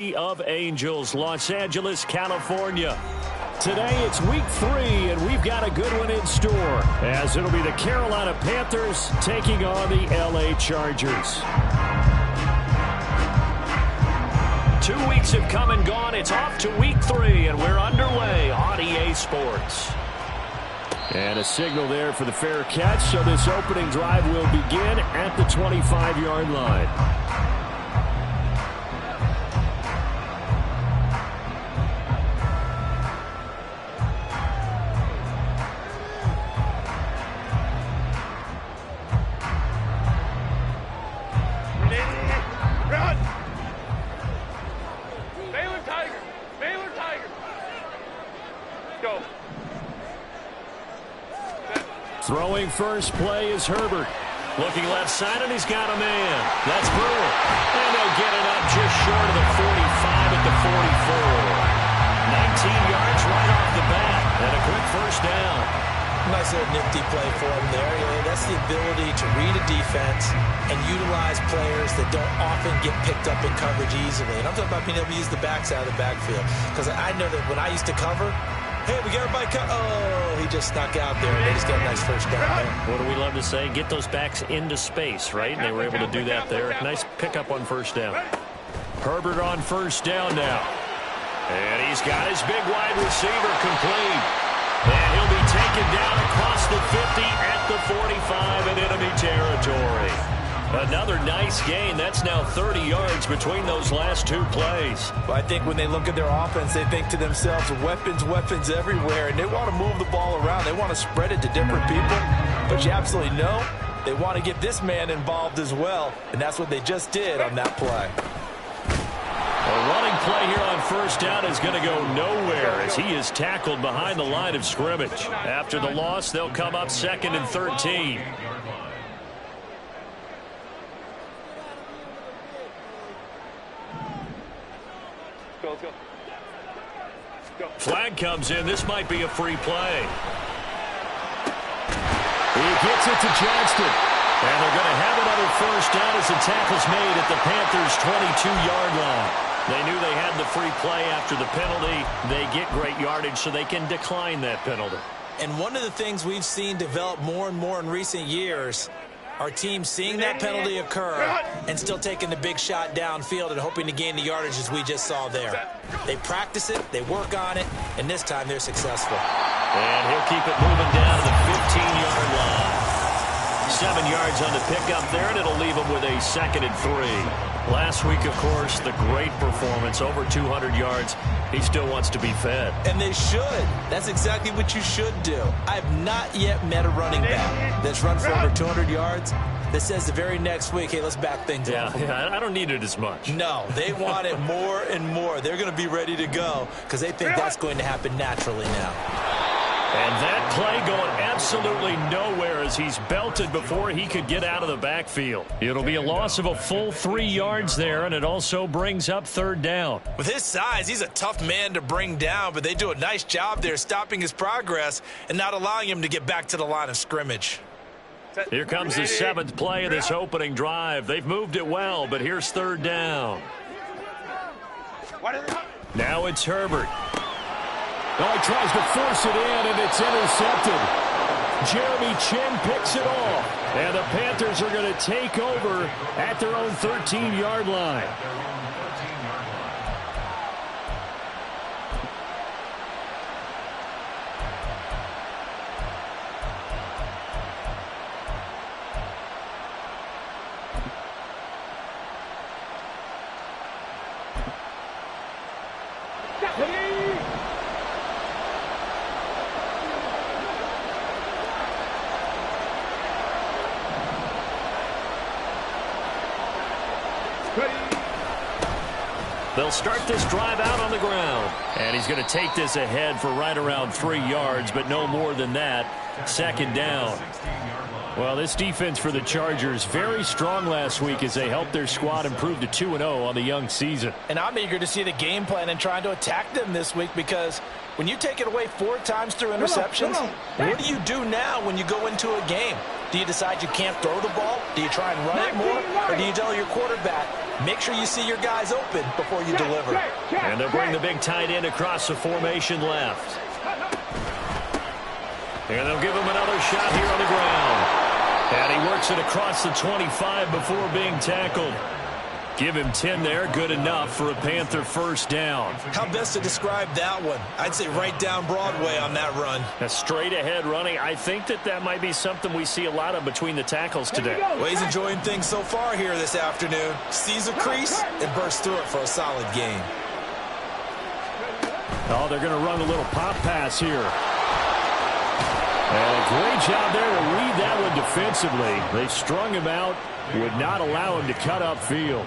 of Angels, Los Angeles, California. Today it's week 3, and we've got a good one in store, as it'll be the Carolina Panthers taking on the LA Chargers. 2 weeks have come and gone. It's off to week 3, and we're underway on EA Sports. And a signal there for the fair catch, so this opening drive will begin at the 25-yard line. Throwing first play is Herbert. Looking left side, and he's got a man. That's Brewer. And they'll get it up just short of the 45 at the 44. 19 yards right off the bat, and a quick first down. Nice little nifty play for him there. That's the ability to read a defense and utilize players that don't often get picked up in coverage easily. And I'm talking about being able to use the backside of the backfield. Because I know that when I used to cover, hey, we got everybody cut. Oh, he just snuck out there, and they just got a nice first down there. What do we love to say? Get those backs into space, right? And they were able to do that there. Nice pickup on first down. Herbert on first down now. And he's got his big wide receiver complete. And he'll be taken down across the 50 at the 45 in enemy territory. Another nice gain. That's now 30 yards between those last 2 plays. Well, I think when they look at their offense, they think to themselves, weapons everywhere, and they want to move the ball around. They want to spread it to different people. But you absolutely know they want to get this man involved as well, and that's what they just did on that play. A running play here on first down is going to go nowhere as he is tackled behind the line of scrimmage. After the loss, they'll come up 2nd and 13. Flag comes in. This might be a free play. He gets it to Johnston. And they're going to have another first down as the tackle's made at the Panthers' 22-yard line. They knew they had the free play after the penalty. They get great yardage, so they can decline that penalty. And one of the things we've seen develop more and more in recent years, our team seeing that penalty occur and still taking the big shot downfield and hoping to gain the yardage as we just saw there. They practice it, they work on it, and this time they're successful. And he'll keep it moving down to the 15-yard line. 7 yards on the pickup there, and it'll leave him with a 2nd and 3. Last week, of course, the great performance, over 200 yards. He still wants to be fed. And they should. That's exactly what you should do. I've not yet met a running back that's run for over 200 yards that says the very next week, hey, let's back things up. Yeah, I don't need it as much. No, they want it more and more. They're going to be ready to go because they think that's going to happen naturally now. And that play going absolutely nowhere as he's belted before he could get out of the backfield. It'll be a loss of a full 3 yards there, and it also brings up 3rd down. With his size, he's a tough man to bring down, but they do a nice job there stopping his progress and not allowing him to get back to the line of scrimmage. Here comes the 7th play of this opening drive. They've moved it well, but here's 3rd down. Now it's Herbert. Oh, he tries to force it in, and it's intercepted. Jeremy Chin picks it off. And the Panthers are going to take over at their own 13-yard line. They'll start this drive out on the ground. And he's going to take this ahead for right around 3 yards, but no more than that. 2nd down. Well, this defense for the Chargers, very strong last week as they helped their squad improve to 2-0 on the young season. And I'm eager to see the game plan and trying to attack them this week, because when you take it away 4 times through interceptions, what do you do now when you go into a game? Do you decide you can't throw the ball? Do you try and run it more? Or do you tell your quarterback, make sure you see your guys open before you deliver? And they'll bring the big tight end across the formation left. And they'll give him another shot here on the ground. And he works it across the 25 before being tackled. Give him 10 there, good enough for a Panther first down. How best to describe that one? I'd say right down Broadway on that run. A straight ahead running. I think that might be something we see a lot of between the tackles today. Well, he's enjoying things so far here this afternoon. Sees a crease and bursts through it for a solid gain. Oh, they're going to run a little pop pass here. And a great job there to read that one defensively. They strung him out, would not allow him to cut upfield.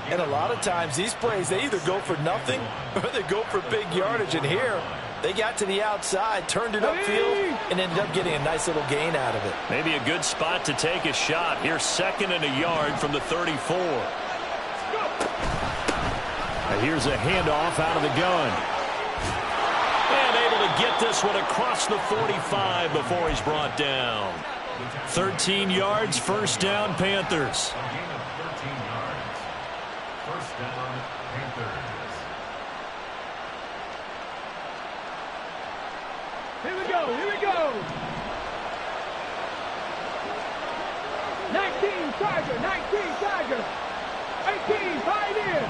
And a lot of times these plays, they either go for nothing or they go for big yardage. And here, they got to the outside, turned it upfield, and ended up getting a nice little gain out of it. Maybe a good spot to take a shot. Here's 2nd and a yard from the 34. And here's a handoff out of the gun. And able to get this one across the 45 before he's brought down. 13 yards, first down, Panthers. Here we go, here we go. 19 Charger, 19 Charger. 18, fight in.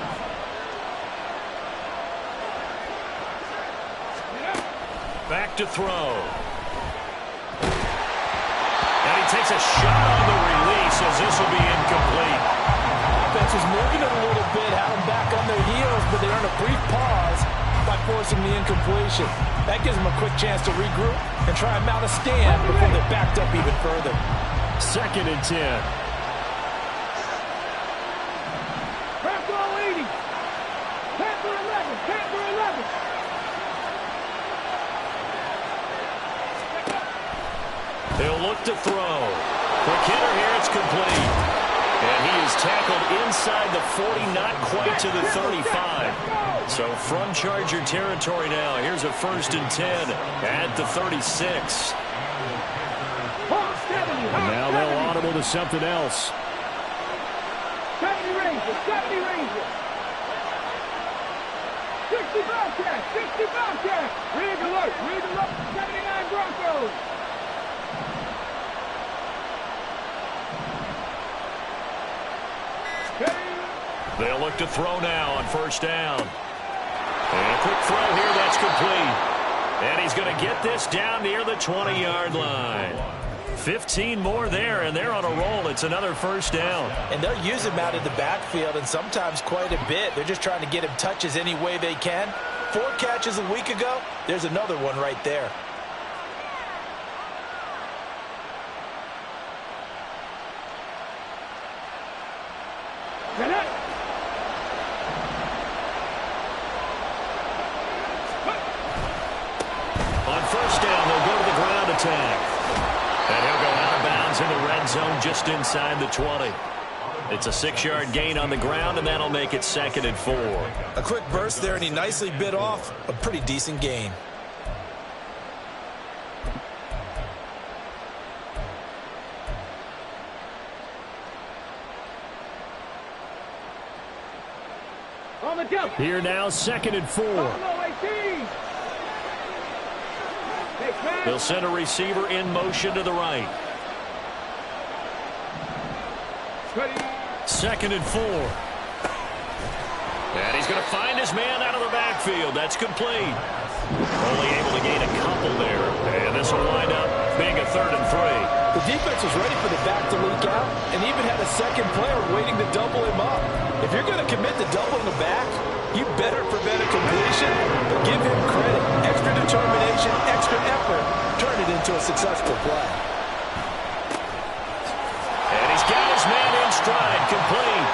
Back to throw. And he takes a shot on the release as this will be incomplete. Offense was moving it a little bit, had them back on their heels, but they earned a brief pause by forcing the incompletion. That gives them a quick chance to regroup and try and mount a stand before they're backed up even further. 2nd and 10. Panther 80. Panther 11. Panther 11. He'll look to throw. Quick hitter here, it's complete. And he is tackled inside the 40, not quite to the 35. So from Charger territory now, here's a 1st and 10 at the 36. And now they'll audible to something else. 70 Rangers, 70 Rangers. 60 Bobcats, 60 Bobcats. Rig alert, 79 Broncos. They'll look to throw now on first down. And a quick throw here, that's complete. And he's going to get this down near the 20-yard line. 15 more there, and they're on a roll. It's another first down. And they'll use him out in the backfield, and sometimes quite a bit. They're just trying to get him touches any way they can. 4 catches a week ago. There's another one right there. On first down, they'll go to the ground attack. And he'll go out of bounds in the red zone just inside the 20. It's a 6-yard gain on the ground, and that'll make it 2nd and 4. A quick burst there, and he nicely bit off a pretty decent gain. Here now, 2nd and 4. They'll send a receiver in motion to the right. 2nd and 4. And he's going to find his man out of the backfield. That's complete. Only able to gain a couple there. And this will wind up being a 3rd and 3. The defense was ready for the back to leak out and even had a second player waiting to double him up. If you're going to commit to doubling the back, you better prevent a completion, but give him credit. Extra determination, extra effort, turn it into a successful play. And he's got his man in stride, complete.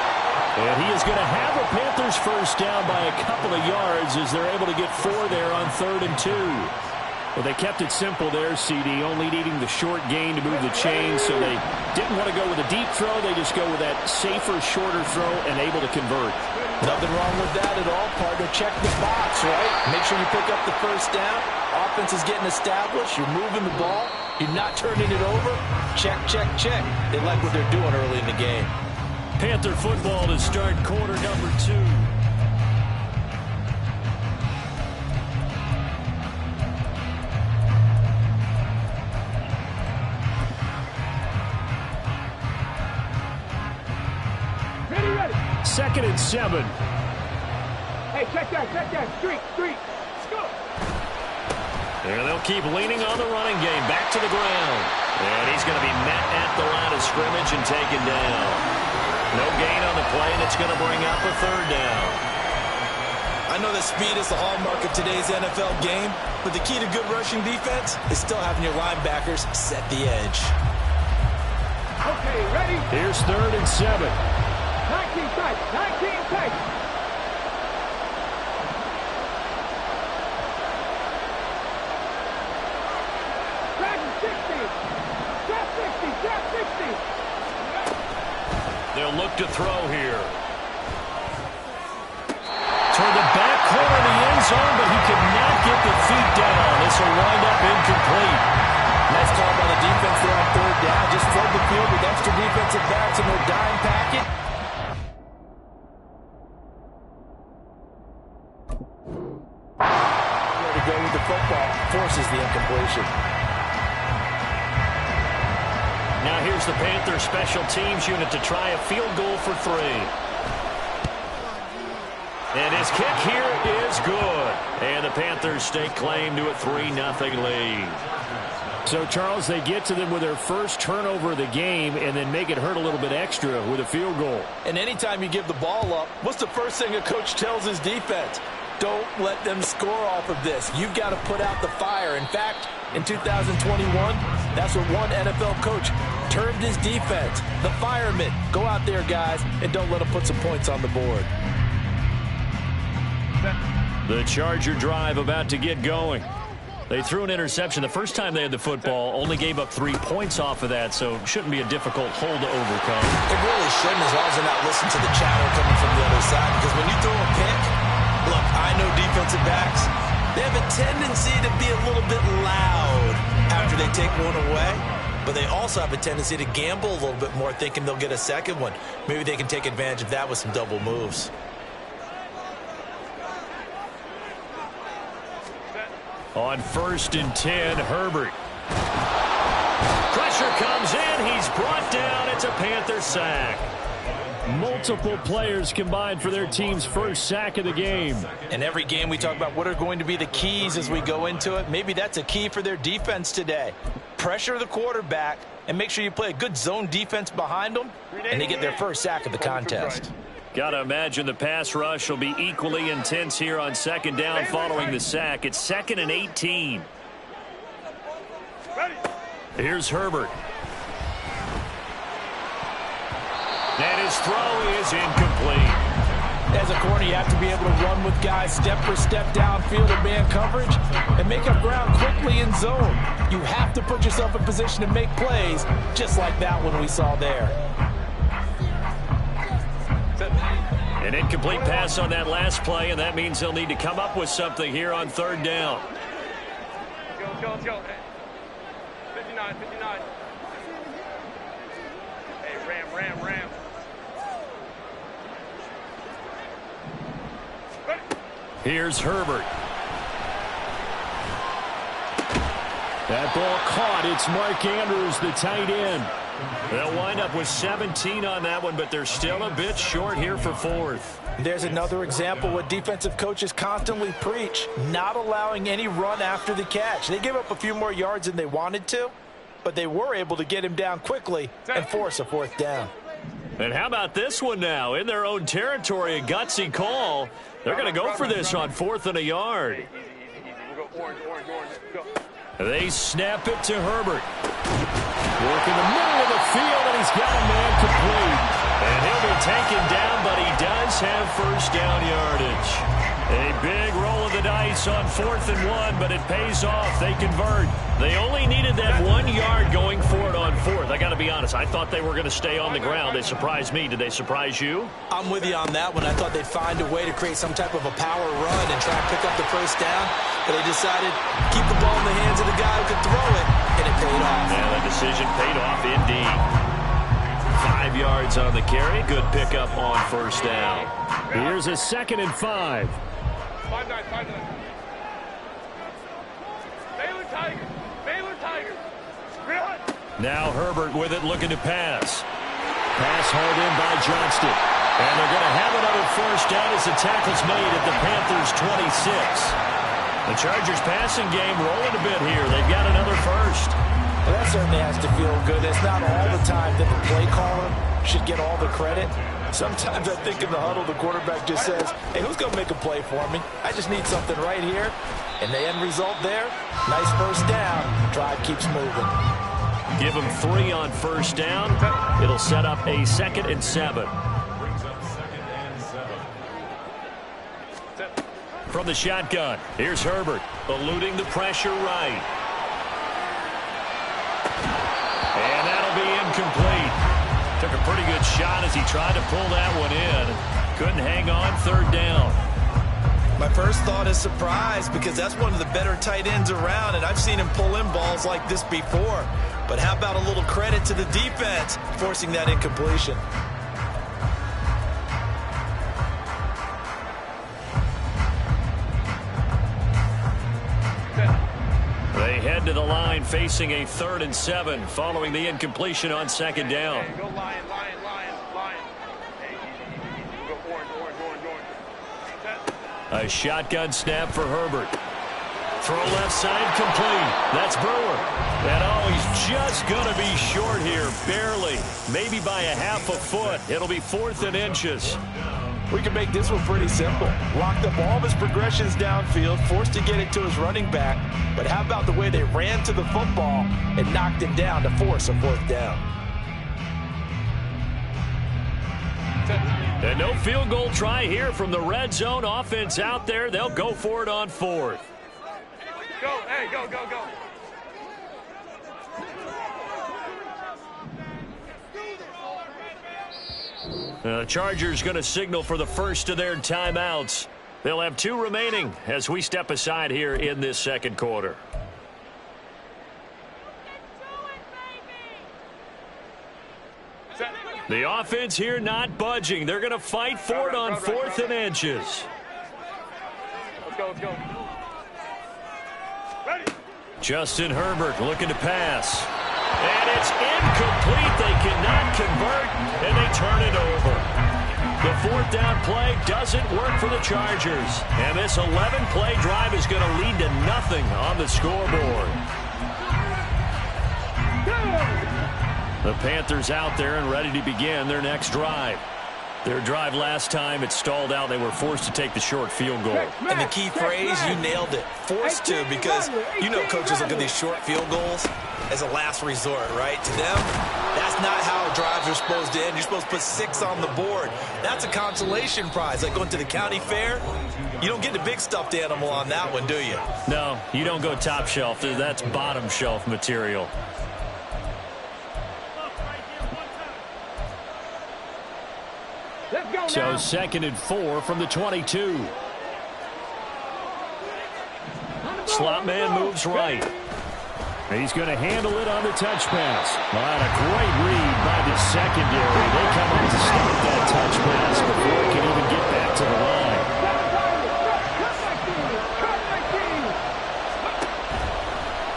And he is going to have a Panthers first down by a couple of yards as they're able to get 4 there on 3rd and 2. Well, they kept it simple there, CD, only needing the short gain to move the chain, so they didn't want to go with a deep throw. They just go with that safer, shorter throw and able to convert. Nothing wrong with that at all, partner. Check the box, right? Make sure you pick up the first down. Offense is getting established. You're moving the ball. You're not turning it over. Check, check, check. They like what they're doing early in the game. Panther football to start quarter number 2. Second and 7. Hey, check that. Street. Let's go. And they'll keep leaning on the running game. Back to the ground. And he's going to be met at the line of scrimmage and taken down. No gain on the play, and it's going to bring up a third down. I know that speed is the hallmark of today's NFL game, but the key to good rushing defense is still having your linebackers set the edge. Okay, ready? Here's third and 7. 19 tight. Drop 60. They'll look to throw here. Toward the back corner of the end zone, but he could not get the feet down. This will wind up incomplete. Nice call by the defense there on third down. Just flood the field with extra defensive backs in their dime packet. Where to go with the football forces the incompletion. Now here's the Panther special teams unit to try a field goal for 3. And his kick here is good. And the Panthers stake claim to a 3-0 lead. So, Charles, they get to them with their first turnover of the game and then make it hurt a little bit extra with a field goal. And anytime you give the ball up, what's the first thing a coach tells his defense? Don't let them score off of this. You've got to put out the fire. In fact, in 2021, that's what one NFL coach termed his defense. The firemen. Go out there, guys, and don't let them put some points on the board. The Charger drive about to get going. They threw an interception the first time they had the football, only gave up 3 points off of that, so it shouldn't be a difficult hole to overcome. It really shouldn't, as long as they're not listening to the chatter coming from the other side, because when you throw a pick, look, I know defensive backs, they have a tendency to be a little bit loud after they take one away, but they also have a tendency to gamble a little bit more, thinking they'll get a second one. Maybe they can take advantage of that with some double moves. On 1st and 10, Herbert. Pressure comes in. He's brought down. It's a Panther sack. Multiple players combined for their team's first sack of the game. In every game we talk about what are going to be the keys as we go into it. Maybe that's a key for their defense today. Pressure the quarterback and make sure you play a good zone defense behind them, and they get their first sack of the contest. Got to imagine the pass rush will be equally intense here on 2nd down following the sack. It's 2nd and 18. Here's Herbert. And his throw is incomplete. As a corner, you have to be able to run with guys step for step downfield in man coverage and make up ground quickly in zone. You have to put yourself in position to make plays, just like that one we saw there. An incomplete pass on that last play, and that means they'll need to come up with something here on 3rd down. Let's go. 59. Hey, ram. Here's Herbert. That ball caught. It's Mark Andrews, the tight end. They'll wind up with 17 on that one, but they're still a bit short here for 4th. There's another example what defensive coaches constantly preach, not allowing any run after the catch. They gave up a few more yards than they wanted to, but they were able to get him down quickly and force a 4th down. And how about this one now? In their own territory, a gutsy call. They're going to go for this on 4th and a yard. Orange, go. They snap it to Herbert. Work in the middle of the field, and he's got a man complete. And he'll be taken down, but he does have 1st down yardage. A big roll of the dice space on 4th and 1, but it pays off. They convert. They only needed that 1 yard going for it on 4th. I got to be honest, I thought they were going to stay on the ground. They surprised me. Did they surprise you? I'm with you on that one. I thought they'd find a way to create some type of a power run and try and pick up the first down, but they decided to keep the ball in the hands of the guy who could throw it, and it paid off. Yeah, the decision paid off indeed. 5 yards on the carry. Good pickup on first down. Here's a 2nd and 5. 5-9, 5-9. Baylor Tigers. Baylor Tigers. Now Herbert with it, looking to pass. Pass hauled in by Johnston. And they're going to have another first down as the tackle's made at the Panthers' 26. The Chargers passing game rolling a bit here. They've got another first. Well, that certainly has to feel good. It's not all the time that the play caller should get all the credit. Sometimes I think in the huddle, the quarterback just says, hey, who's going to make a play for me? I just need something right here. And the end result there, nice first down. Drive keeps moving. Give them 3 on first down. It'll set up a 2nd and 7. From the shotgun, here's Herbert, eluding the pressure right. And that'll be incomplete. Took a pretty good shot as he tried to pull that one in. Couldn't hang on, 3rd down. My first thought is surprise, because that's one of the better tight ends around, and I've seen him pull in balls like this before. But how about a little credit to the defense forcing that incompletion? They head to the line facing a 3rd and 7 following the incompletion on 2nd down. Go Lion, Lion, Lion, Lion. Hey, go orange, orange, orange, orange. A shotgun snap for Herbert. Throw left side complete. That's Brewer. And oh, he's just going to be short here, barely. Maybe by a half a foot. It'll be 4th and inches. We can make this one pretty simple. Locked up all of his progressions downfield, forced to get it to his running back. But how about the way they ran to the football and knocked him down to force a 4th down? And no field goal try here from the red zone. Offense out there. They'll go for it on 4th. Go, hey, go, go, go. The Chargers going to signal for the first of their timeouts. They'll have 2 remaining as we step aside here in this 2nd quarter. The offense here not budging. They're going to fight for it on 4th and inches. Let's go, let's go. Ready. Justin Herbert looking to pass. And it's incomplete. They cannot convert, and they turn it over. The 4th down play doesn't work for the Chargers. And this 11-play drive is going to lead to nothing on the scoreboard. The Panthers out there and ready to begin their next drive. Their drive last time, it stalled out. They were forced to take the short field goal. And the key phrase, you nailed it. Forced to, because you know coaches look at these short field goals as a last resort, right? To them, that's not how drives are supposed to end. You're supposed to put 6 on the board. That's a consolation prize. Like going to the county fair, you don't get the big stuffed animal on that one, do you? No, you don't go top shelf. That's bottom shelf material. So 2nd and 4 from the 22. Slot man moves right. He's going to handle it on the touch pass. On a great read by the secondary. They come up to stop that touch pass before it can even get back to the line.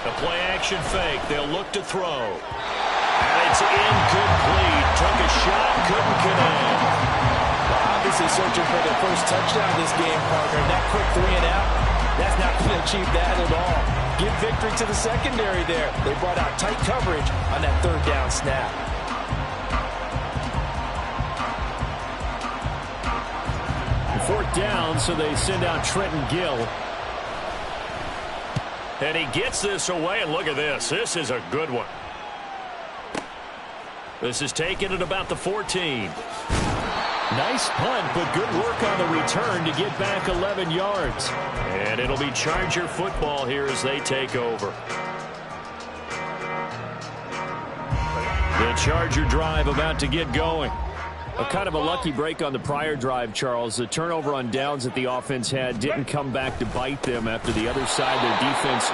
A play action fake. They'll look to throw. And it's incomplete. Took a shot, couldn't connect. Obviously searching for the first touchdown this game, partner. That quick 3 and out, that's not going to achieve that at all. Give victory to the secondary there. They brought out tight coverage on that 3rd down snap. Fourth down, so they send out Trenton Gill. And he gets this away, and look at this. This is a good one. This is taken at about the 14. Nice punt, but good work on the return to get back 11 yards. And it'll be Charger football here as they take over. The Charger drive about to get going. A kind of a lucky break on the prior drive, Charles. The turnover on downs that the offense had didn't come back to bite them after the other side. Their defense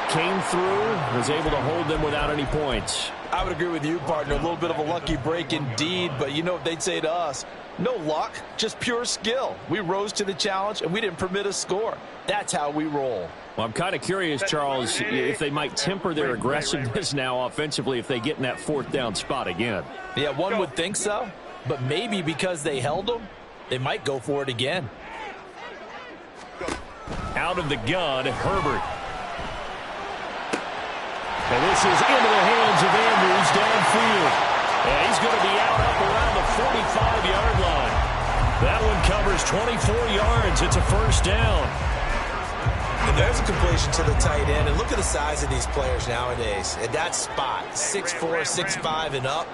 came through, was able to hold them without any points. I would agree with you, partner. A little bit of a lucky break indeed, but you know what they'd say to us? No luck, just pure skill. We rose to the challenge, and we didn't permit a score. That's how we roll. Well, I'm kind of curious, Charles, if they might temper their aggressiveness now offensively if they get in that fourth down spot again. Yeah, one would think so, but maybe because they held them, they might go for it again. Out of the gun, Herbert. And this is into the hands of Andrews downfield. And he's going to be out up around the 45-yard line. That one covers 24 yards. It's a first down. And there's a completion to the tight end. And look at the size of these players nowadays. At that spot, 6'4", 6'5", and up.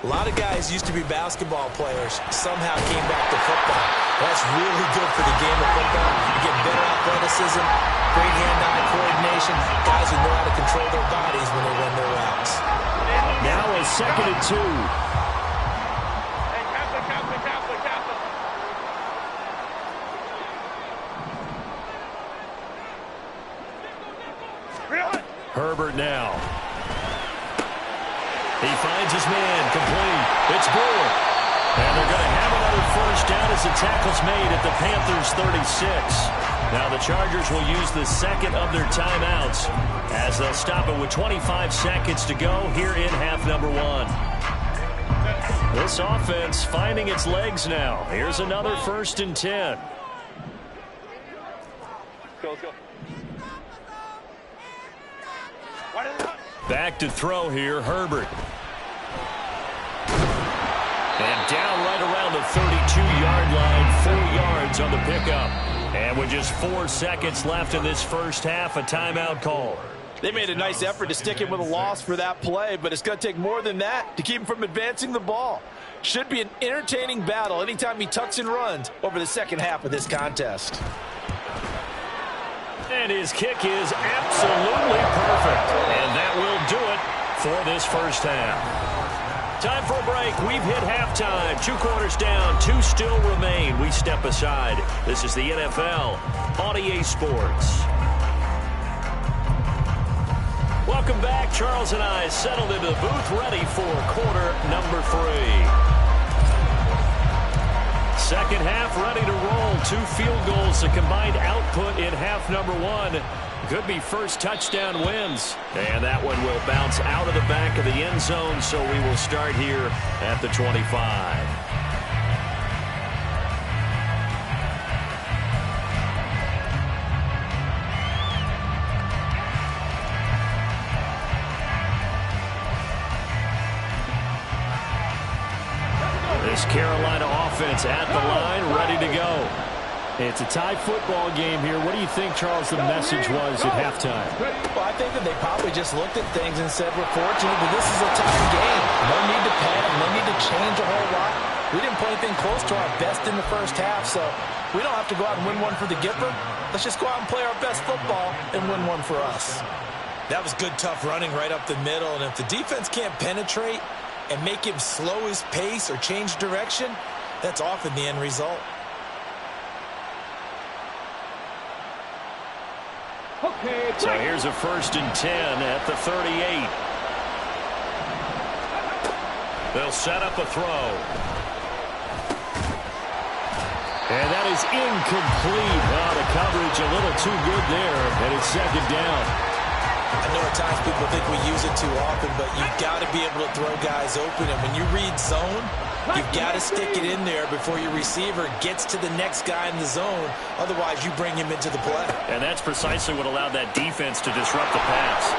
A lot of guys used to be basketball players. Somehow came back to football. That's really good for the game of football. You get better athleticism, great hand-eye coordination. Guys who know how to control their bodies when they run their routes. Now a 2nd and 2. Herbert now. He finds his man, complete. It's good. And they're going to have another first down as the tackle's made at the Panthers' 36. Now the Chargers will use the second of their timeouts as they'll stop it with 25 seconds to go here in half number 1. This offense finding its legs now. Here's another 1st and 10. Go. Back to throw here, Herbert. And down right around the 32-yard line, 4 yards on the pickup. And with just 4 seconds left in this first half, a timeout call. They made a nice effort to stick him with a loss for that play, but it's going to take more than that to keep him from advancing the ball. Should be an entertaining battle anytime he tucks and runs over the second half of this contest. And his kick is absolutely perfect. And that will do it for this first half. Time for a break. We've hit halftime. 2 quarters down. 2 still remain. We step aside. This is the NFL on EA Sports. Welcome back. Charles and I settled into the booth ready for quarter number 3. Second half ready to roll. 2 field goals, the combined output in half number 1. Could be first touchdown wins. And that one will bounce out of the back of the end zone, so we will start here at the 25. This Carolina offense at the line, ready to go. It's a tie football game here. What do you think, Charles, the message was at halftime? Well, I think that they probably just looked at things and said, we're fortunate, but this is a tie game. No need to panic. No need to change a whole lot. We didn't play anything close to our best in the first half, so we don't have to go out and win one for the Gipper. Let's just go out and play our best football and win one for us. That was good, tough running right up the middle, and if the defense can't penetrate and make him slow his pace or change direction, that's often the end result. Okay, so here's a 1st and 10 at the 38. They'll set up a throw. And that is incomplete. Oh, the coverage a little too good there, and it's 2nd down. I know at times people think we use it too often, but you've got to be able to throw guys open. And when you read zone, you've got to stick it in there before your receiver gets to the next guy in the zone. Otherwise, you bring him into the play. And that's precisely what allowed that defense to disrupt the pass.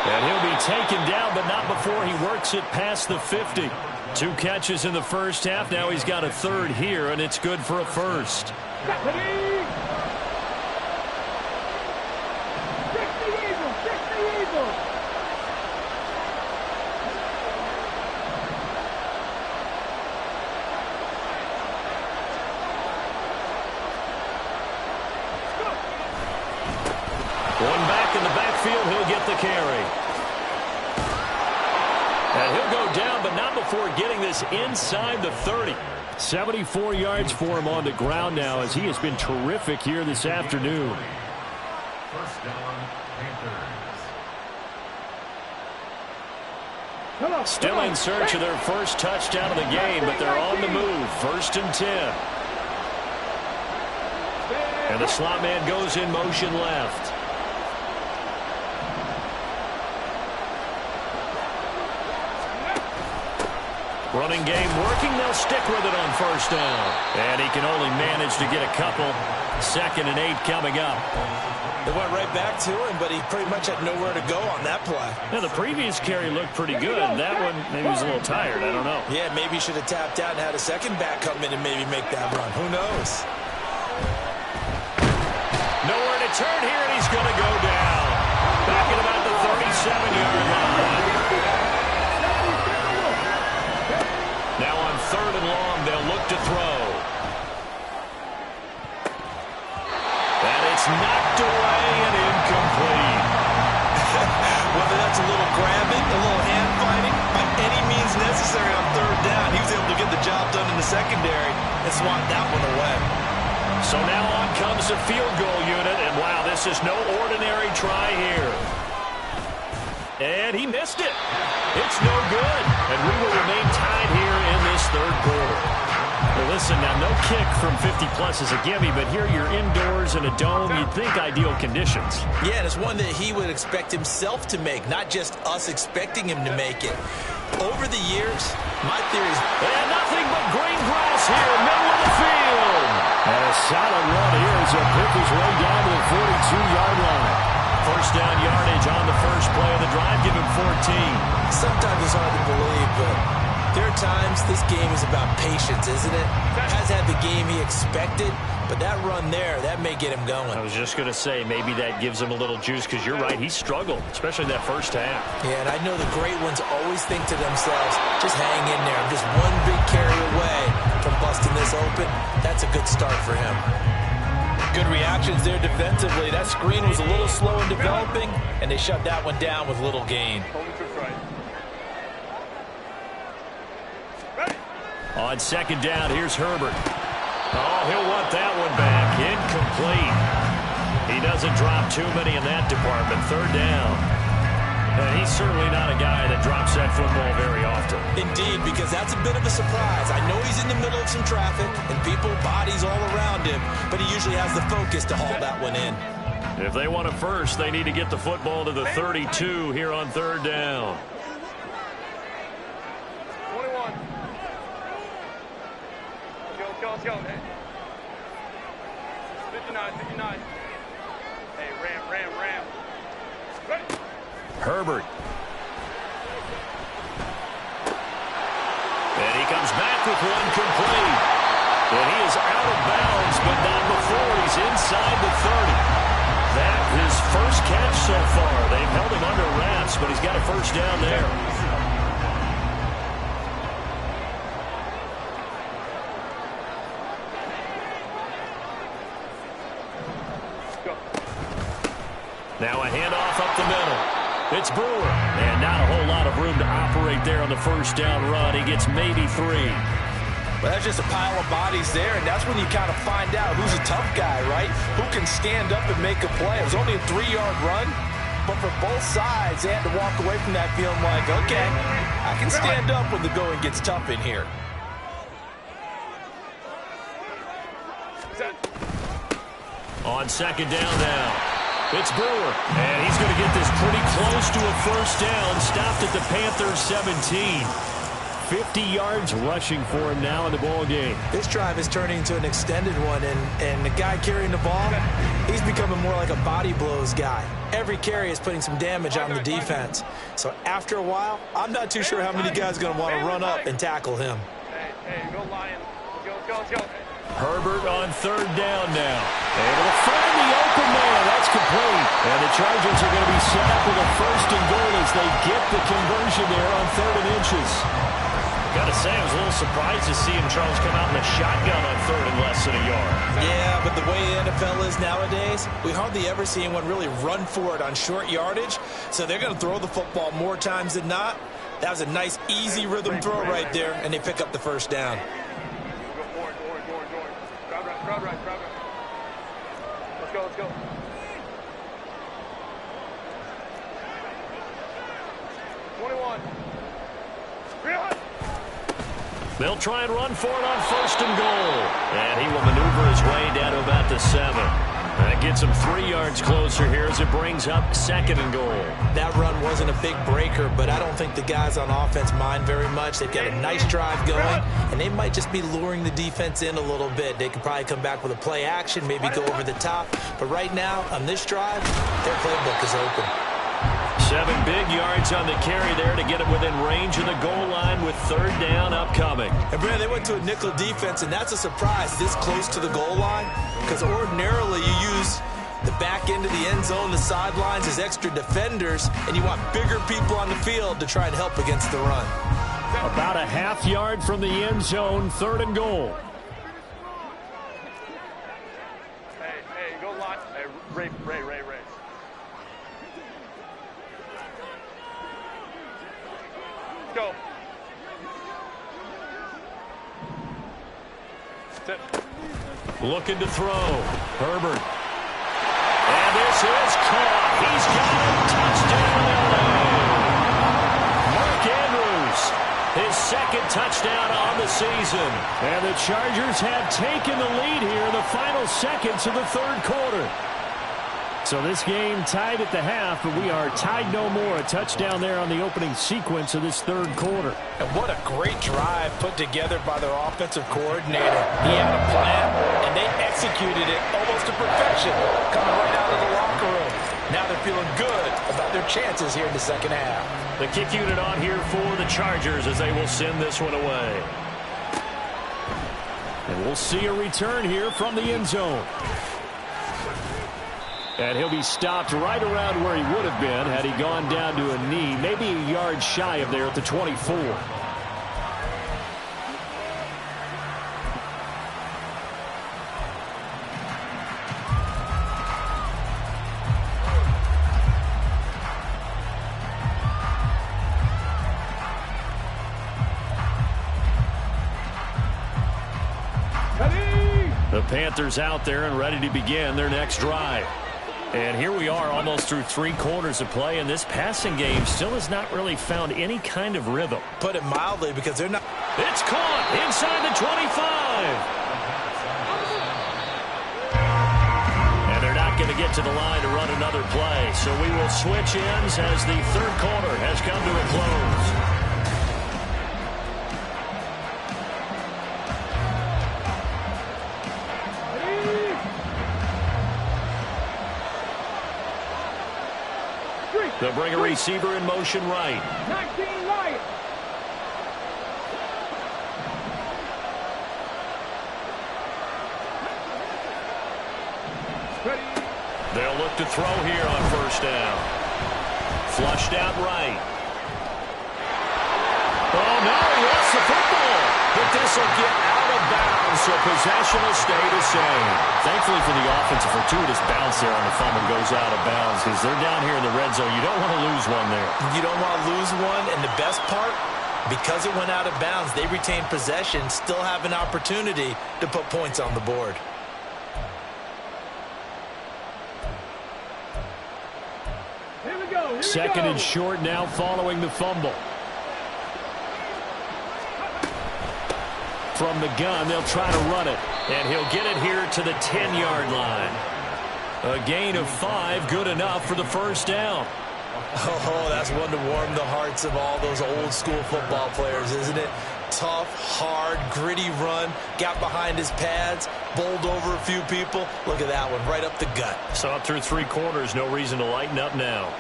And he'll be taken down, but not before he works it past the 50. 2 catches in the first half. Now he's got a 3rd here, and it's good for a 1st. with the carry. And he'll go down, but not before getting this inside the 30. 74 yards for him on the ground now, as he has been terrific here this afternoon. First down, Panthers. Still in search of their first touchdown of the game, but they're on the move. 1st and 10. And the slot man goes in motion left. Running game working. They'll stick with it on 1st down. And he can only manage to get a couple. 2nd and 8 coming up. They went right back to him, but he pretty much had nowhere to go on that play. Yeah, the previous carry looked pretty good. That one, maybe he was a little tired. I don't know. Yeah, maybe he should have tapped out and had a second back come in and maybe make that run. Who knows? Nowhere to turn here, and he's going to go down. Back at about the 37-yard line. Now on 3rd and long, they'll look to throw. And it's knocked away and incomplete. Whether that's a little grabbing, a little hand fighting, by any means necessary on 3rd down, he was able to get the job done in the secondary and swat that one away. So now on comes the field goal unit, and wow, this is no ordinary try here. And he missed it. It's no good. And we will remain tied here in this 3rd quarter. Well, listen, now no kick from 50-plus is a gimme, but here you're indoors in a dome. You'd think ideal conditions. Yeah, and it's one that he would expect himself to make, not just us expecting him to make it. Over the years, my theory is... And nothing but green grass here, middle of the field. And a solid run here as he'll pick his way down to the 42-yard line. 1st down yardage on the first play of the drive. Give him 14. Sometimes it's hard to believe, but there are times this game is about patience, isn't it? Has had the game he expected, but that run there, that may get him going. I was just going to say, maybe that gives him a little juice, because you're right, he struggled, especially that 1st half. Yeah, and I know the great ones always think to themselves, just hang in there. I'm just one big carry away from busting this open. That's a good start for him. Good reactions there defensively. That screen was a little slow in developing, and they shut that one down with little gain. On 2nd down, here's Herbert. Oh, he'll want that one back. Incomplete. He doesn't drop too many in that department. 3rd down. And he's certainly not a guy that drops that football very often. Indeed, because that's a bit of a surprise. I know he's in the middle of some traffic and people, bodies all around him, but he usually has the focus to haul that one in. If they want it first, they need to get the football to the 32 here on 3rd down. 21. Let's go. Hey. 59. Hey, ram. Ready. Herbert. And he comes back with one complete. And he is out of bounds, but not before he's inside the 30. That his first catch so far. They've held him under wraps, but he's got a 1st down there. Now a handoff up the middle. It's Brewer. And not a whole lot of room to operate there on the 1st down run. He gets maybe 3. Well, that's just a pile of bodies there, and that's when you kind of find out who's a tough guy, right? Who can stand up and make a play. It was only a 3-yard run, but for both sides, they had to walk away from that feeling like, okay, I can stand up when the going gets tough in here. On 2nd down now. It's Brewer, and he's going to get this pretty close to a 1st down. Stopped at the Panthers' 17. 50 yards rushing for him now in the ball game. This drive is turning into an extended one, and the guy carrying the ball, he's becoming more like a body blows guy. Every carry is putting some damage on the defense. So after a while, I'm not too sure how many guys are going to want to run up and tackle him. Hey, go Lions. Let's go. Herbert on 3rd down now. Able to find the open man. That's complete. And the Chargers are going to be set up with a 1st and goal as they get the conversion there on 3rd and inches. Got to say, I was a little surprised to see him, Charles, come out in the shotgun on 3rd and less than a yard. Yeah, but the way he ended NFL is nowadays, we hardly ever see anyone really run for it on short yardage. So they're going to throw the football more times than not. That was a nice, easy rhythm throw right there, and they pick up the first down. Let's go. They'll try and run for it on 1st and goal. And he will maneuver his way down to about the 7. That gets him 3 yards closer here as it brings up 2nd and goal. That run wasn't a big breaker, but I don't think the guys on offense mind very much. They've got a nice drive going, and they might just be luring the defense in a little bit. They could probably come back with a play action, maybe go over the top. But right now, on this drive, their playbook is open. 7 big yards on the carry there to get it within range of the goal line with 3rd down upcoming. And, Brad, they went to a nickel defense, and that's a surprise this close to the goal line, because ordinarily you use the back end of the end zone, the sidelines as extra defenders, and you want bigger people on the field to try and help against the run. About a half yard from the end zone, 3rd and goal. Hey, go line. Hey, Ray. Go. Sit. Looking to throw. Herbert. And this is caught. He's got it. Touchdown, LA. Mark Andrews. His 2nd touchdown on the season. And the Chargers have taken the lead here in the final seconds of the 3rd quarter. So this game tied at the half, but we are tied no more. A touchdown there on the opening sequence of this 3rd quarter. And what a great drive put together by their offensive coordinator. He had a plan, and they executed it almost to perfection, coming right out of the locker room. Now they're feeling good about their chances here in the 2nd half. The kick unit on here for the Chargers as they will send this one away. And we'll see a return here from the end zone. And he'll be stopped right around where he would have been had he gone down to a knee, maybe a yard shy of there at the 24. The Panthers out there and ready to begin their next drive. And here we are almost through 3 quarters of play, and this passing game still has not really found any kind of rhythm. Put it mildly, because they're not. It's caught inside the 25. And they're not going to get to the line to run another play. So we will switch ends as the 3rd quarter has come to a close. They'll bring a receiver in motion right. 19 Lions. They'll look to throw here on 1st down. Flushed out right. Oh, no, he lost the football. But this will get out of bounds, so possession will stay the same. Thankfully for the offense, a fortuitous bounce there on the fumble goes out of bounds because they're down here in the red zone. You don't want to lose one there. You don't want to lose one, and the best part, because it went out of bounds, they retain possession, still have an opportunity to put points on the board. Here we go. 2nd and short now following the fumble. From the gun, they'll try to run it. And he'll get it here to the 10-yard line. A gain of 5, good enough for the 1st down. Oh, that's one to warm the hearts of all those old-school football players, isn't it? Tough, hard, gritty run, got behind his pads, bowled over a few people. Look at that one, right up the gut. So up through 3 quarters, no reason to lighten up now.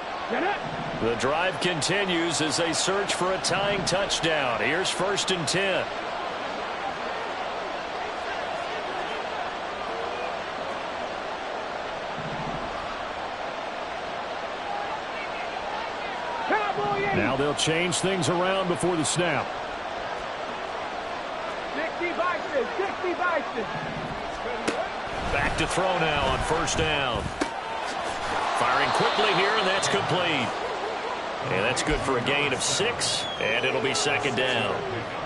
The drive continues as they search for a tying touchdown. Here's 1st and 10. Now they'll change things around before the snap. 60 Bison, 60 Bison. Back back to throw now on first down. Firing quickly here, and that's complete. And that's good for a gain of 6, and it'll be second down.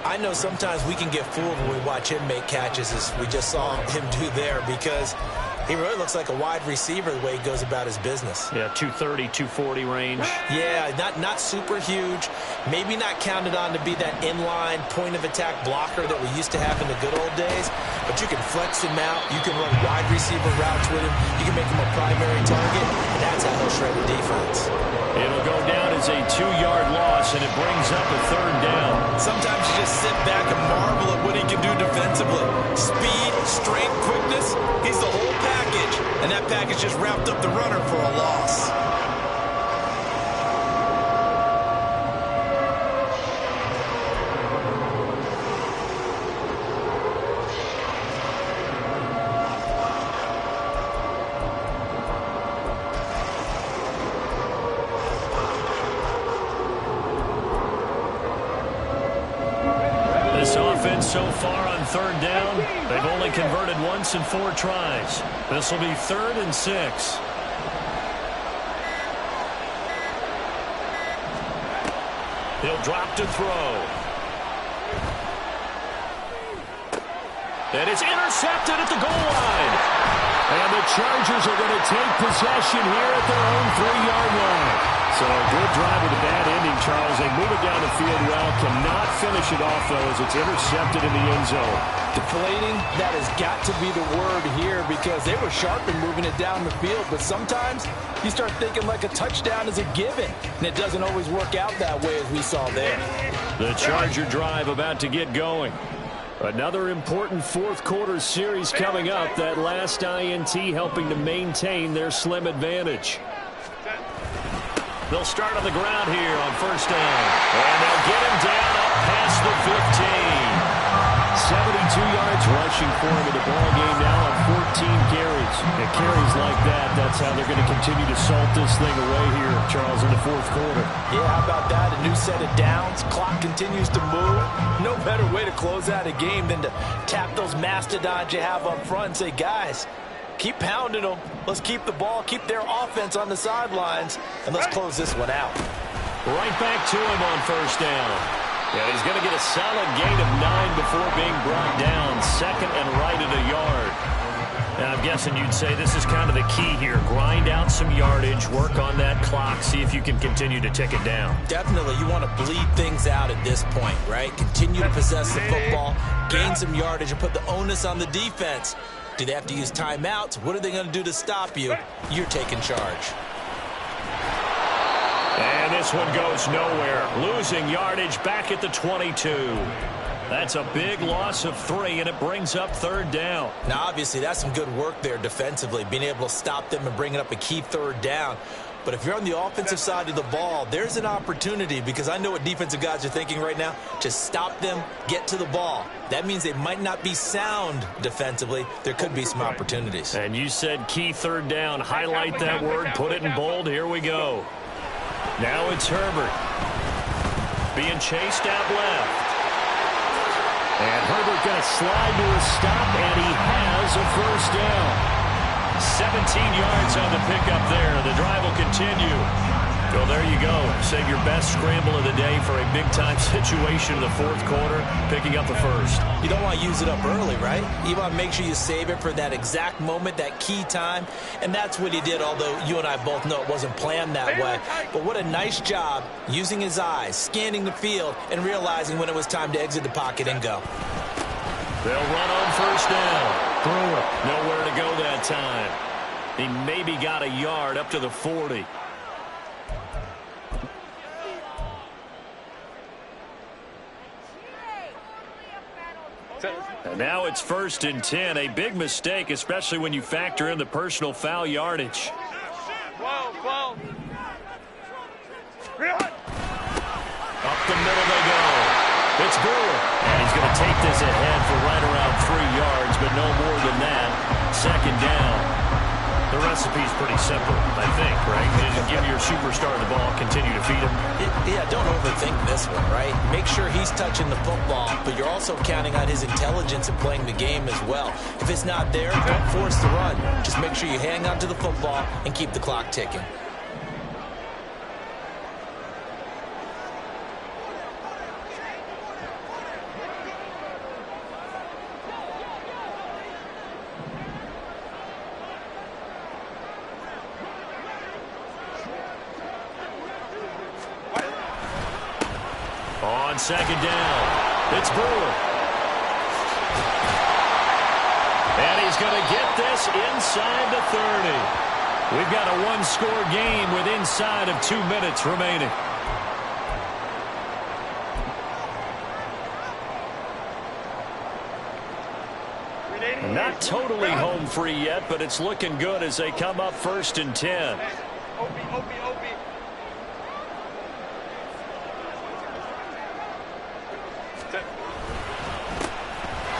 I know sometimes we can get fooled when we watch him make catches, as we just saw him do there, because he really looks like a wide receiver the way he goes about his business. Yeah, 230, 240 range. Yeah, not super huge. Maybe not counted on to be that inline point-of-attack blocker that we used to have in the good old days. But you can flex him out. You can run wide receiver routes with him. You can make him a primary target, and that's how he'll shred the defense. It'll go down as a 2-yard loss, and it brings up a third down. Sometimes you just sit back and marvel at what he can do defensively. Speed, strength, quickness, he's the whole package. And that package just wrapped up the runner for a loss. So far on third down, they've only converted once in 4 tries. This will be 3rd and 6. He'll drop to throw. And it's intercepted at the goal line. And the Chargers are going to take possession here at their own 3-yard line. So a good drive with a bad ending, Charles. They move it down the field well. Cannot finish it off, though, as it's intercepted in the end zone. Deflating, that has got to be the word here, because they were sharp in moving it down the field. But sometimes you start thinking like a touchdown is a given, and it doesn't always work out that way as we saw there. The Charger drive about to get going. Another important fourth-quarter series coming up. That last INT helping to maintain their slim advantage. They'll start on the ground here on first down. And they'll get him down up past the 15. 72 yards rushing for him in the ball game now on 14 carries. And carries like that, that's how they're going to continue to salt this thing away here, Charles, in the fourth quarter. Yeah, how about that? A new set of downs. Clock continues to move. No better way to close out a game than to tap those mastodons you have up front and say, guys, keep pounding them. Let's keep the ball, keep their offense on the sidelines, and let's close this one out. Right back to him on first down. Yeah, he's going to get a solid gain of 9 before being brought down. Second and right at a yard. Now, I'm guessing you'd say this is kind of the key here. Grind out some yardage, work on that clock, see if you can continue to tick it down. Definitely, you want to bleed things out at this point, right? Continue to possess the football, gain some yardage, and put the onus on the defense. Do they have to use timeouts? What are they going to do to stop you? You're taking charge. And this one goes nowhere. Losing yardage back at the 22. That's a big loss of 3, and it brings up third down. Now, obviously, that's some good work there defensively, being able to stop them and bringing up a key third down. But if you're on the offensive side of the ball, there's an opportunity, because I know what defensive guys are thinking right now. Just stop them, get to the ball. That means they might not be sound defensively. There could be some opportunities. And you said key third down. Highlight that word, put it in bold. Here we go. Now it's Herbert being chased out left. And Herbert going to slide to a stop, and he has a first down. 17 yards on the pickup there. The drive will continue. Well, there you go. Save your best scramble of the day for a big-time situation in the fourth quarter, picking up the first. You don't want to use it up early, right? You want to make sure you save it for that exact moment, that key time. And that's what he did, although you and I both know it wasn't planned that way. But what a nice job using his eyes, scanning the field, and realizing when it was time to exit the pocket and go. They'll run on first down. Brewer, nowhere to go that time. He maybe got a yard up to the 40. And now it's 1st and 10. A big mistake, especially when you factor in the personal foul yardage. Whoa. Up the middle they go. It's Brewer. And he's going to take this ahead for right around 3 yards, but no more than that. Second down. The recipe's pretty simple, I think, right? You just give your superstar the ball, continue to feed him. Yeah, don't overthink this one, right? Make sure he's touching the football, but you're also counting on his intelligence in playing the game as well. If it's not there, don't force the run. Just make sure you hang on to the football and keep the clock ticking. On second down, it's Brewer. And he's going to get this inside the 30. We've got a one-score game with inside of 2 minutes remaining. Not totally home free yet, but it's looking good as they come up 1st and 10.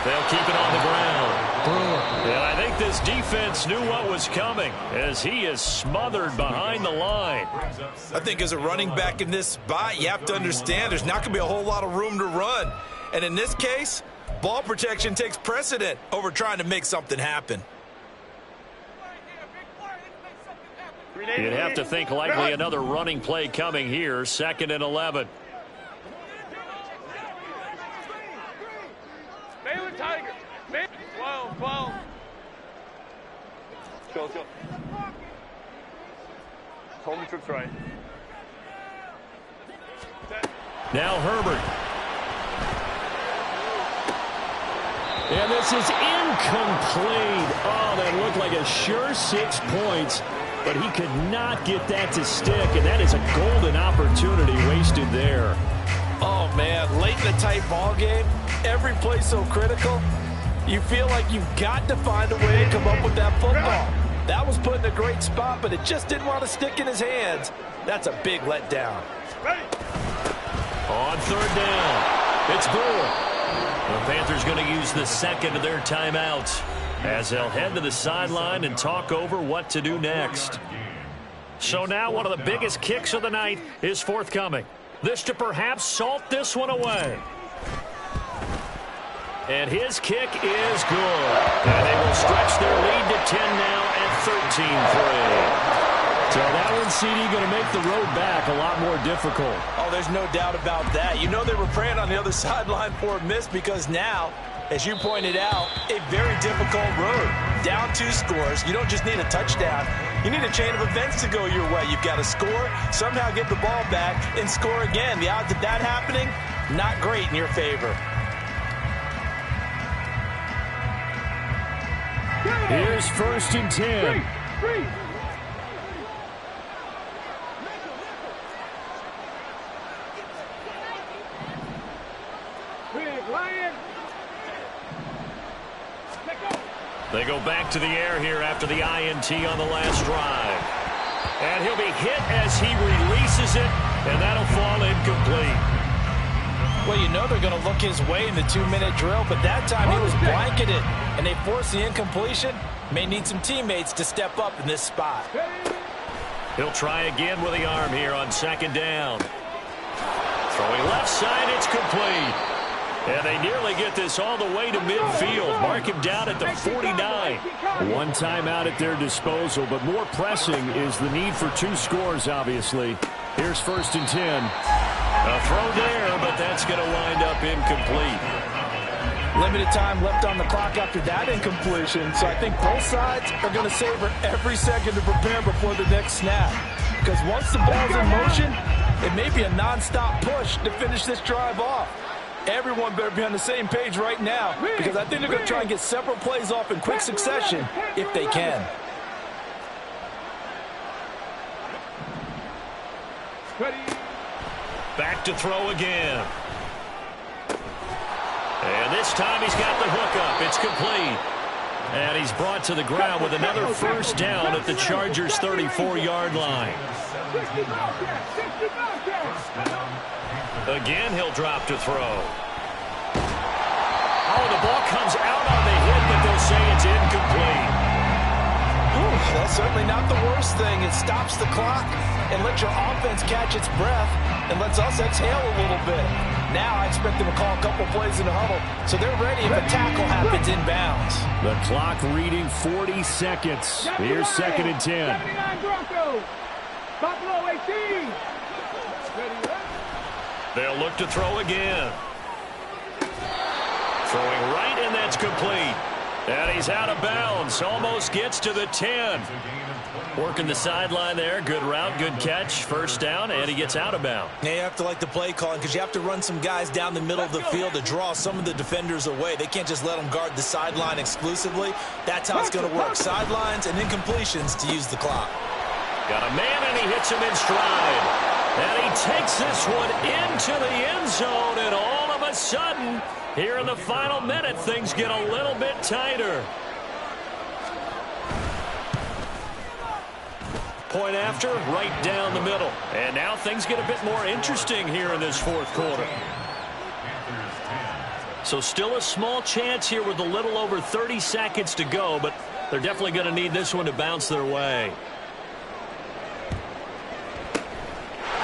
They'll keep it on the ground. And I think this defense knew what was coming as he is smothered behind the line. I think as a running back in this spot, you have to understand there's not going to be a whole lot of room to run. And in this case, ball protection takes precedent over trying to make something happen. You'd have to think likely another running play coming here, 2nd and 11. Tiger. 12. Go. Hold me trips right. Now Herbert. And this is incomplete. Oh, that looked like a sure 6 points, but he could not get that to stick, and that is a golden opportunity wasted there. Oh, man, late in a tight ball game, every play so critical, you feel like you've got to find a way to come up with that football. That was put in a great spot, but it just didn't want to stick in his hands. That's a big letdown. On 3rd down, it's Brewer. The Panthers going to use the 2nd of their timeouts as they'll head to the sideline and talk over what to do next. So now one of the biggest kicks of the night is forthcoming. This to perhaps salt this one away. And his kick is good. And they will stretch their lead to 10 now at 13-3. So that one, CD, going to make the road back a lot more difficult. Oh, there's no doubt about that. You know they were praying on the other sideline for a miss because now, as you pointed out, a very difficult road. Down 2 scores. You don't just need a touchdown. You need a chain of events to go your way. You've got to score, somehow get the ball back, and score again. The odds of that happening, not great in your favor. Here's 1st and 10. They go back to the air here after the INT on the last drive. And he'll be hit as he releases it, and that'll fall incomplete. Well, you know they're going to look his way in the 2-minute drill, but that time he was blanketed, and they forced the incompletion. May need some teammates to step up in this spot. He'll try again with the arm here on 2nd down. Throwing left side, it's complete. And they nearly get this all the way to midfield. Mark him down at the 49. One timeout at their disposal, but more pressing is the need for 2 scores, obviously. Here's 1st and 10. A throw there, but that's going to wind up incomplete. Limited time left on the clock after that incompletion, so I think both sides are going to savor every second to prepare before the next snap. Because once the ball's in motion, it may be a non-stop push to finish this drive off. Everyone better be on the same page right now, because I think they're going to try and get several plays off in quick succession if they can. Back to throw again. And this time he's got the hook up. It's complete. And he's brought to the ground with another 1st down at the Chargers' 34-yard line. Again, he'll drop to throw. Oh, the ball comes out on the hit, but they'll say it's incomplete. That's certainly not the worst thing. It stops the clock and lets your offense catch its breath and lets us exhale a little bit. Now I expect them to call a couple plays in the huddle, so they're ready if a tackle happens inbounds. The clock reading 40 seconds. Here's 2nd and 10. 79 Broncos. Buffalo 18. They'll look to throw again. Throwing right, and that's complete. And he's out of bounds. Almost gets to the 10. Working the sideline there. Good route, good catch. First down, and he gets out of bounds. Yeah, you have to like the play calling because you have to run some guys down the middle of the field to draw some of the defenders away. They can't just let them guard the sideline exclusively. That's how it's going to work. Sidelines and incompletions to use the clock. Got a man, and he hits him in stride. And he takes this one into the end zone, and all of a sudden, here in the final minute, things get a little bit tighter. Point after, right down the middle. And now things get a bit more interesting here in this 4th quarter. So still a small chance here with a little over 30 seconds to go, but they're definitely going to need this one to bounce their way.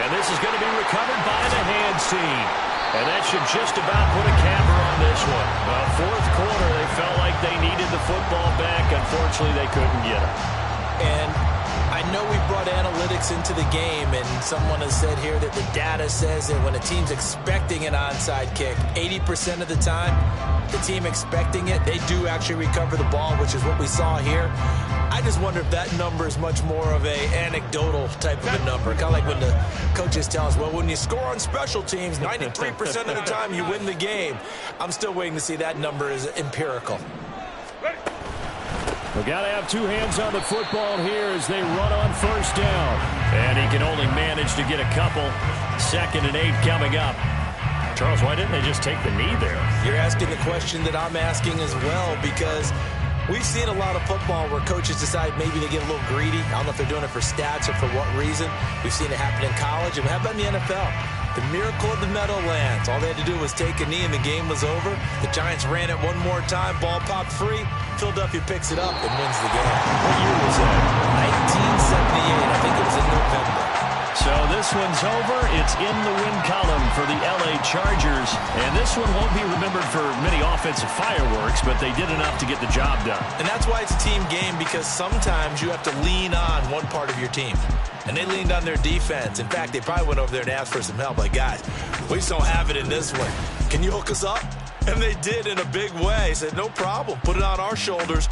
And this is going to be recovered by the hands team. And that should just about put a capper on this one. 4th quarter, they felt like they needed the football back. Unfortunately, they couldn't get it. And I know we brought analytics into the game, and someone has said here that the data says that when a team's expecting an onside kick, 80% of the time, the team expecting it, they do actually recover the ball, which is what we saw here. I just wonder if that number is much more of a anecdotal type of a number. Kind of like when the coaches tell us, well, when you score on special teams, 93% of the time you win the game. I'm still waiting to see that number is empirical. We've got to have two hands on the football here as they run on first down. And he can only manage to get a couple. 2nd and 8 coming up. Charles, why didn't they just take the knee there? You're asking the question that I'm asking as well, because we've seen a lot of football where coaches decide maybe they get a little greedy. I don't know if they're doing it for stats or for what reason. We've seen it happen in college. And how about in the NFL? The miracle of the Meadowlands. All they had to do was take a knee and the game was over. The Giants ran it one more time. Ball popped free. Philadelphia picks it up and wins the game. What year was that? 1978. I think it was in November. So this one's over. It's in the win column for the L.A. Chargers. And this one won't be remembered for many offensive fireworks, but they did enough to get the job done. And that's why it's a team game, because sometimes you have to lean on one part of your team. And they leaned on their defense. In fact, they probably went over there and asked for some help. Like, guys, we just don't have it in this one. Can you hook us up? And they did in a big way. Said, no problem. Put it on our shoulders.